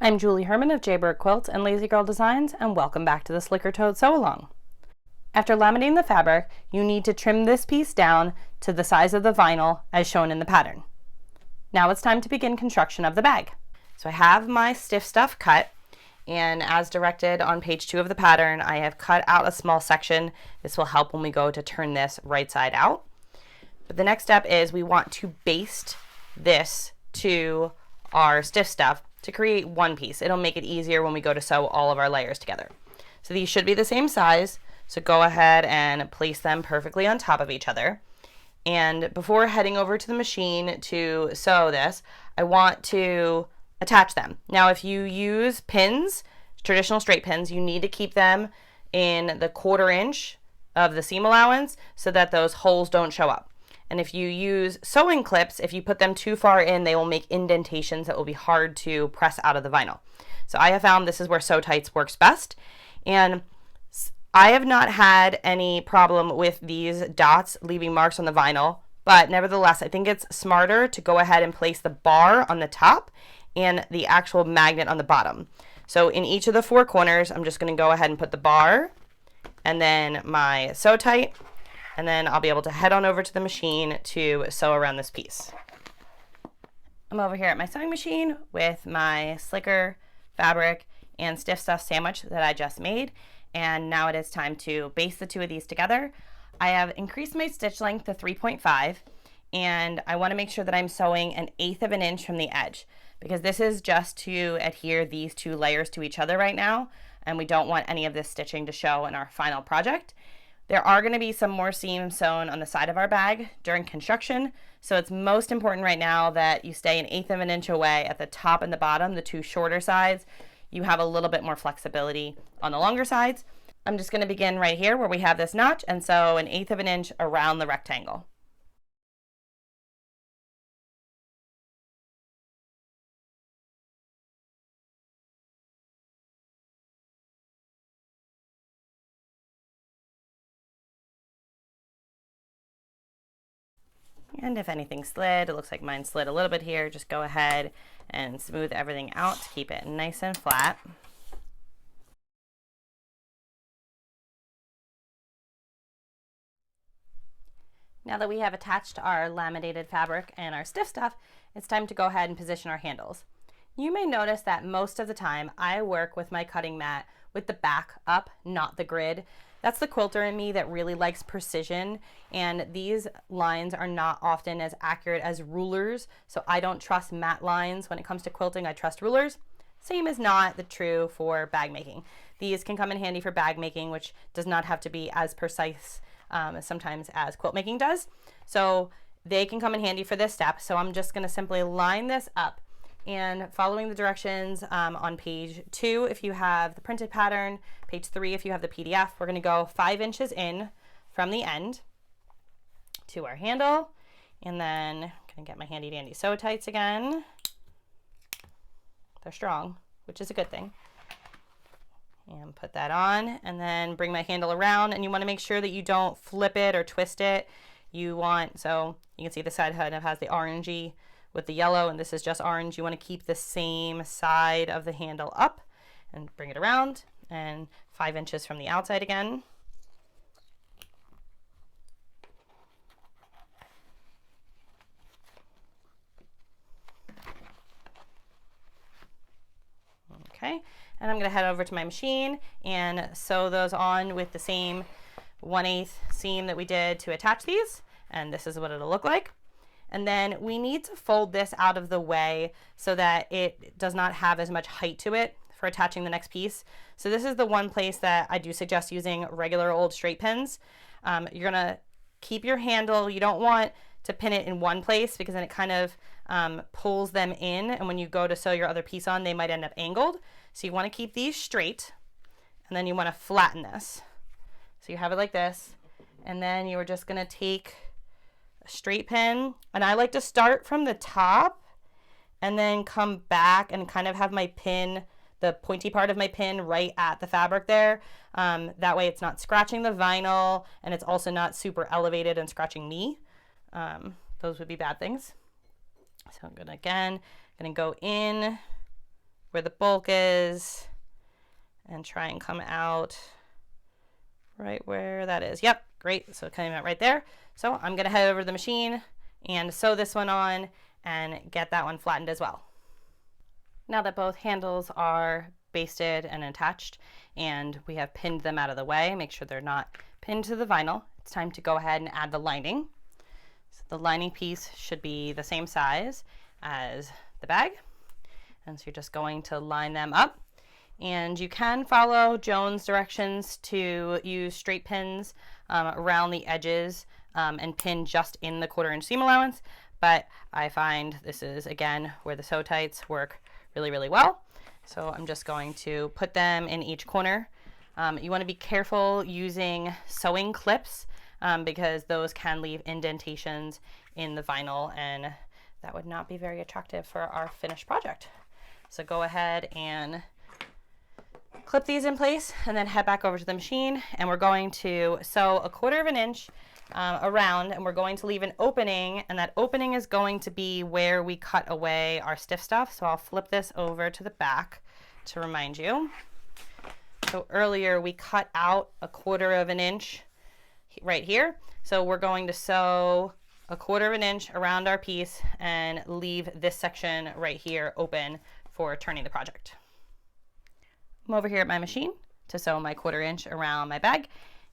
I'm Julie Herman of Jaybird Quilts and Lazy Girl Designs, and welcome back to the Slicker Tote Sew Along. After laminating the fabric, you need to trim this piece down to the size of the vinyl as shown in the pattern. Now it's time to begin construction of the bag. So I have my stiff stuff cut, and as directed on page 2 of the pattern, I have cut out a small section. This will help when we go to turn this right side out. But the next step is we want to baste this to our stiff stuff to create one piece. It'll make it easier when we go to sew all of our layers together. So these should be the same size, so go ahead and place them perfectly on top of each other. And before heading over to the machine to sew this, I want to attach them. Now if you use pins, traditional straight pins, you need to keep them in the 1/4 inch of the seam allowance so that those holes don't show up. And if you use sewing clips, if you put them too far in, they will make indentations that will be hard to press out of the vinyl. So I have found this is where Sew Tights works best. And I have not had any problem with these dots leaving marks on the vinyl, but nevertheless, I think it's smarter to go ahead and place the bar on the top and the actual magnet on the bottom. So in each of the 4 corners, I'm just going to go ahead and put the bar and then my Sew Tight, and then I'll be able to head on over to the machine to sew around this piece. I'm over here at my sewing machine with my Slicker fabric and Stiff Stuff sandwich that I just made, and now it is time to baste the 2 of these together. I have increased my stitch length to 3.5, and I want to make sure that I'm sewing 1/8 of an inch from the edge, because this is just to adhere these 2 layers to each other right now, and we don't want any of this stitching to show in our final project. There are going to be some more seams sewn on the side of our bag during construction, so it's most important right now that you stay 1/8 of an inch away at the top and the bottom, the 2 shorter sides. You have a little bit more flexibility on the longer sides. I'm just going to begin right here where we have this notch and sew 1/8 of an inch around the rectangle. And if anything slid, it looks like mine slid a little bit here, just go ahead and smooth everything out to keep it nice and flat. Now that we have attached our laminated fabric and our stiff stuff, it's time to go ahead and position our handles. You may notice that most of the time I work with my cutting mat with the back up, not the grid. That's the quilter in me that really likes precision, and these lines are not often as accurate as rulers, so I don't trust mat lines when it comes to quilting. I trust rulers. Same is not the true for bag making. These can come in handy for bag making, which does not have to be as precise sometimes as quilt making does. So they can come in handy for this step. So I'm just going to simply line this up, and following the directions on page 2 if you have the printed pattern, page 3 if you have the PDF, we're going to go 5 inches in from the end to our handle, and then I'm going to get my handy dandy Sew Tights again. They're strong, which is a good thing. And put that on, and then bring my handle around, and you want to make sure that you don't flip it or twist it. So you can see the side kind of has the orangey with the yellow, and this is just orange. You want to keep the same side of the handle up and bring it around, and 5 inches from the outside again. Okay, and I'm going to head over to my machine and sew those on with the same 1/8 seam that we did to attach these, and this is what it'll look like. And then we need to fold this out of the way so that it does not have as much height to it for attaching the next piece. So this is the one place that I do suggest using regular old straight pins. You're gonna keep your handle, you don't want to pin it in one place because then it kind of pulls them in, and when you go to sew your other piece on, they might end up angled. So you want to keep these straight, and then you want to flatten this. So you have it like this, and then you're just gonna take a straight pin, and I like to start from the top and then come back and kind of have my pin, the pointy part of my pin, right at the fabric there. That way it's not scratching the vinyl, and it's also not super elevated and scratching me. Those would be bad things. So I'm gonna go in where the bulk is and try and come out right where that is. Yep, great. So coming out right there. So I'm going to head over to the machine and sew this one on and get that one flattened as well. Now that both handles are basted and attached and we have pinned them out of the way, make sure they're not pinned to the vinyl, it's time to go ahead and add the lining. So the lining piece should be the same size as the bag. And so you're just going to line them up. And you can follow Joan's directions to use straight pins around the edges and pin just in the 1/4 inch seam allowance. But I find this is, again, where the sew tights work really, really well. So I'm just going to put them in each corner. You want to be careful using sewing clips because those can leave indentations in the vinyl, and that would not be very attractive for our finished project. So go ahead and clip these in place and then head back over to the machine, and we're going to sew 1/4 inch around, and we're going to leave an opening, and that opening is going to be where we cut away our stiff stuff. So I'll flip this over to the back to remind you. So earlier we cut out 1/4 inch right here. So we're going to sew 1/4 inch around our piece and leave this section right here open for turning the project. I'm over here at my machine to sew my 1/4 inch around my bag,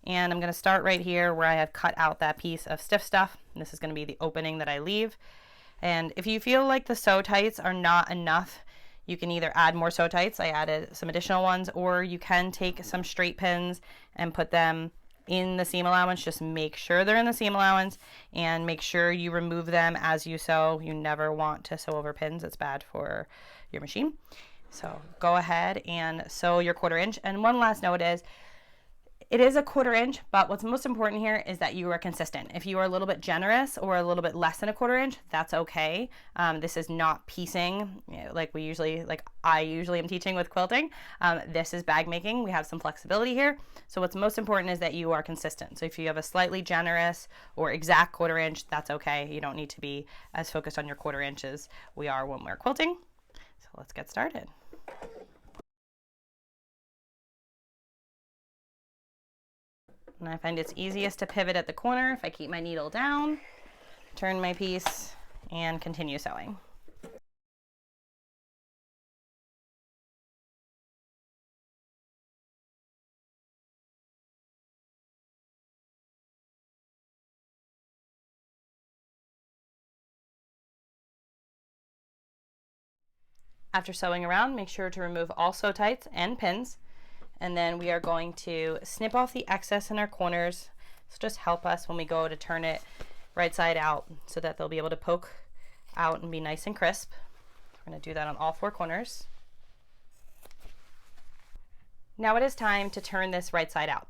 and I'm going to start right here where I have cut out that piece of stiff stuff. And this is going to be the opening that I leave. And if you feel like the sew tights are not enough, you can either add more sew tights, I added some additional ones, or you can take some straight pins and put them in the seam allowance. Just make sure they're in the seam allowance and make sure you remove them as you sew. You never want to sew over pins. It's bad for your machine. So go ahead and sew your 1/4 inch. And one last note is, it is 1/4 inch, but what's most important here is that you are consistent. If you are a little bit generous or a little bit less than 1/4 inch, that's okay. This is not piecing like I usually am teaching with quilting. This is bag making. We have some flexibility here. So what's most important is that you are consistent. So if you have a slightly generous or exact 1/4 inch, that's okay. You don't need to be as focused on your 1/4 inch as we are when we're quilting. So let's get started. And I find it's easiest to pivot at the corner if I keep my needle down, turn my piece, and continue sewing. After sewing around, make sure to remove all sew tights and pins. And then we are going to snip off the excess in our corners. So just help us when we go to turn it right side out so that they'll be able to poke out and be nice and crisp. We're going to do that on all 4 corners. Now it is time to turn this right side out.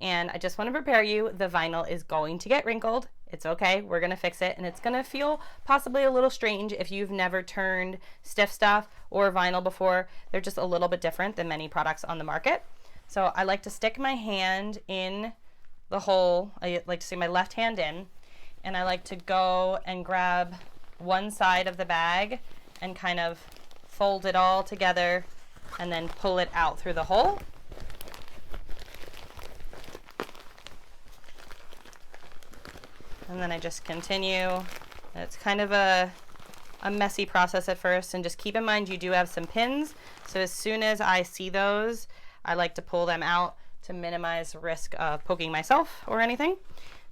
And I just want to prepare you, the vinyl is going to get wrinkled. It's okay, we're going to fix it, and it's going to feel possibly a little strange if you've never turned stiff stuff or vinyl before. They're just a little bit different than many products on the market. So I like to stick my hand in the hole. I like to stick my left hand in, and I like to go and grab one side of the bag and kind of fold it all together and then pull it out through the hole. And then I just continue. It's kind of a messy process at first, and just keep in mind you do have some pins. So as soon as I see those, I like to pull them out to minimize risk of poking myself or anything.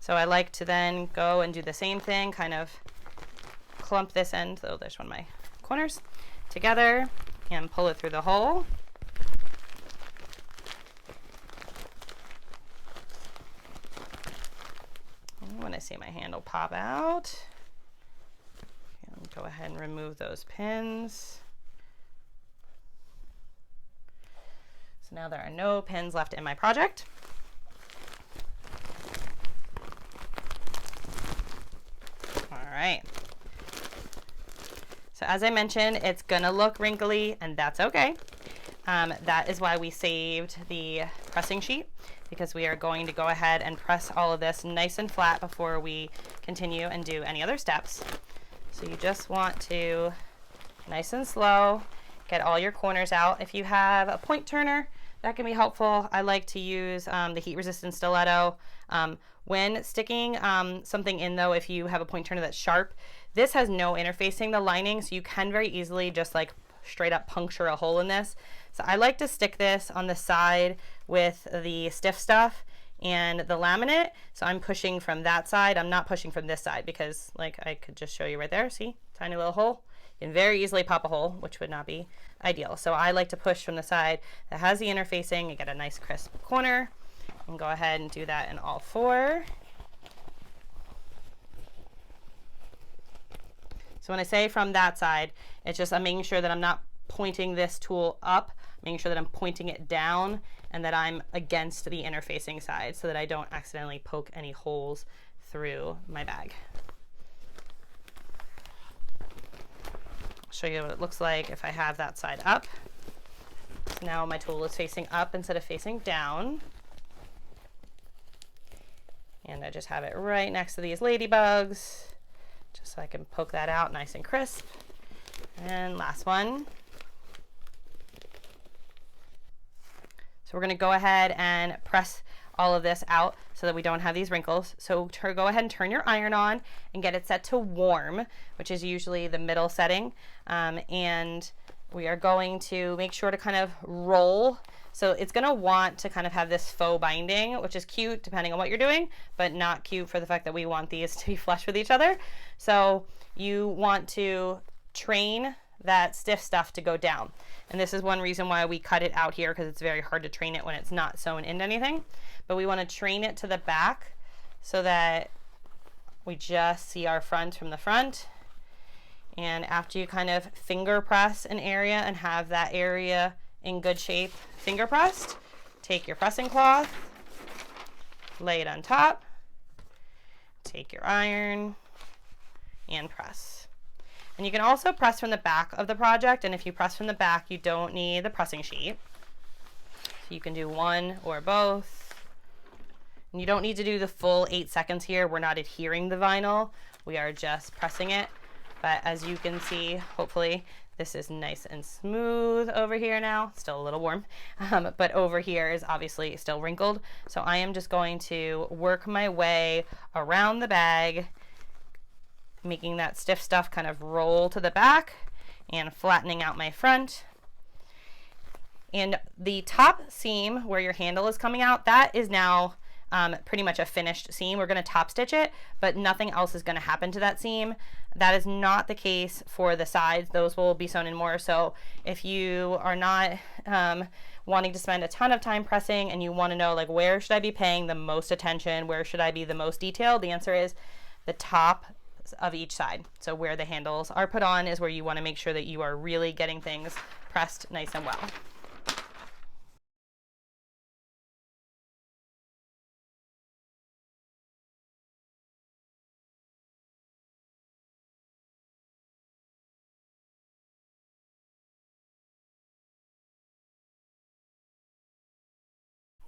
So I like to then go and do the same thing, kind of clump this end, oh, there's one of my corners, together and pull it through the hole. When I see my handle pop out, and go ahead and remove those pins. So now there are no pins left in my project. All right. So as I mentioned, it's gonna look wrinkly, and that's okay. That is why we saved the pressing sheet, because we are going to go ahead and press all of this nice and flat before we continue and do any other steps. So you just want to, nice and slow, get all your corners out. If you have a point turner, that can be helpful. I like to use the heat resistant stiletto. When sticking something in though, if you have a point turner that's sharp, this has no interfacing the lining, so you can very easily just like straight up puncture a hole in this. So I like to stick this on the side with the stiff stuff and the laminate. So I'm pushing from that side. I'm not pushing from this side because like I could just show you right there. See, tiny little hole. You can very easily pop a hole, which would not be ideal. So I like to push from the side that has the interfacing. You get a nice crisp corner. And go ahead and do that in all four. So when I say from that side, it's just I'm making sure that I'm not pointing this tool up, making sure that I'm pointing it down and that I'm against the interfacing side so that I don't accidentally poke any holes through my bag. I'll show you what it looks like if I have that side up. So now my tool is facing up instead of facing down. And I just have it right next to these ladybugs, just so I can poke that out nice and crisp. And last one. So we're going to go ahead and press all of this out so that we don't have these wrinkles. So go ahead and turn your iron on and get it set to warm, which is usually the middle setting. And we are going to make sure to kind of roll. So it's going to want to kind of have this faux binding, which is cute depending on what you're doing, but not cute for the fact that we want these to be flush with each other. So you want to train that stiff stuff to go down. And this is one reason why we cut it out here, because it's very hard to train it when it's not sewn into anything. But we want to train it to the back so that we just see our front from the front. And after you kind of finger press an area and have that area in good shape finger pressed, take your pressing cloth, lay it on top, take your iron and press. And you can also press from the back of the project, and if you press from the back you don't need the pressing sheet. So you can do one or both. And you don't need to do the full 8 seconds here. We're not adhering the vinyl, we are just pressing it. But as you can see, hopefully this is nice and smooth over here now. Still a little warm, but over here is obviously still wrinkled. So I am just going to work my way around the bag, making that stiff stuff kind of roll to the back and flattening out my front. And the top seam where your handle is coming out, that is now pretty much a finished seam. We're going to top stitch it, but nothing else is going to happen to that seam. That is not the case for the sides. Those will be sewn in more. So if you are not wanting to spend a ton of time pressing and you want to know like where should I be paying the most attention, where should I be the most detailed, the answer is the top of each side. So where the handles are put on is where you want to make sure that you are really getting things pressed nice and well.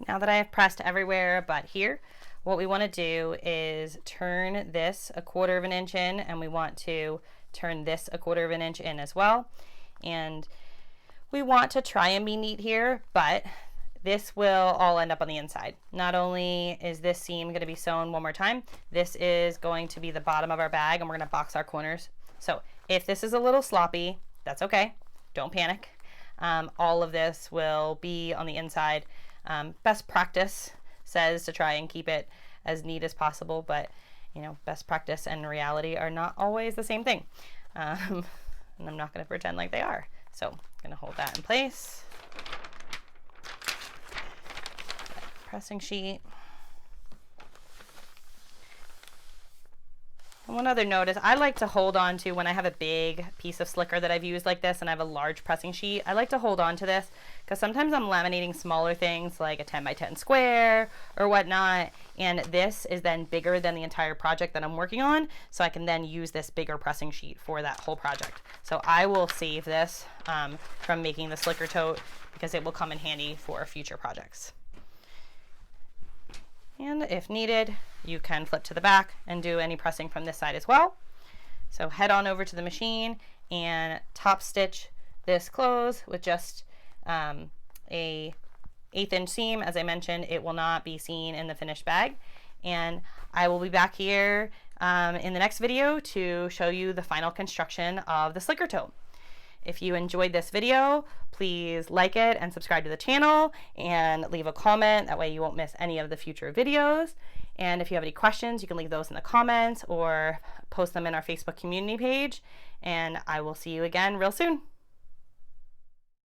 Now that I have pressed everywhere but here, what we want to do is turn this 1/4 of an inch in, and we want to turn this 1/4 of an inch in as well. And we want to try and be neat here, but this will all end up on the inside. Not only is this seam going to be sewn one more time, this is going to be the bottom of our bag, and we're going to box our corners. So if this is a little sloppy, that's okay. Don't panic. All of this will be on the inside. Best practice says to try and keep it as neat as possible, but you know, best practice and reality are not always the same thing. And I'm not going to pretend like they are. So I'm going to hold that in place. Pressing sheet. And one other note is I like to hold on to, when I have a big piece of slicker that I've used like this and I have a large pressing sheet, I like to hold on to this because sometimes I'm laminating smaller things like a 10 by 10 square or whatnot, and this is then bigger than the entire project that I'm working on, so I can then use this bigger pressing sheet for that whole project. So I will save this from making the slicker tote because it will come in handy for future projects. And if needed, you can flip to the back and do any pressing from this side as well. So head on over to the machine and top stitch this close with just a 1/8 inch seam. As I mentioned, it will not be seen in the finished bag. And I will be back here in the next video to show you the final construction of the Slicker Tote. If you enjoyed this video, please like it and subscribe to the channel and leave a comment. That way you won't miss any of the future videos. And if you have any questions, you can leave those in the comments or post them in our Facebook community page. And I will see you again real soon.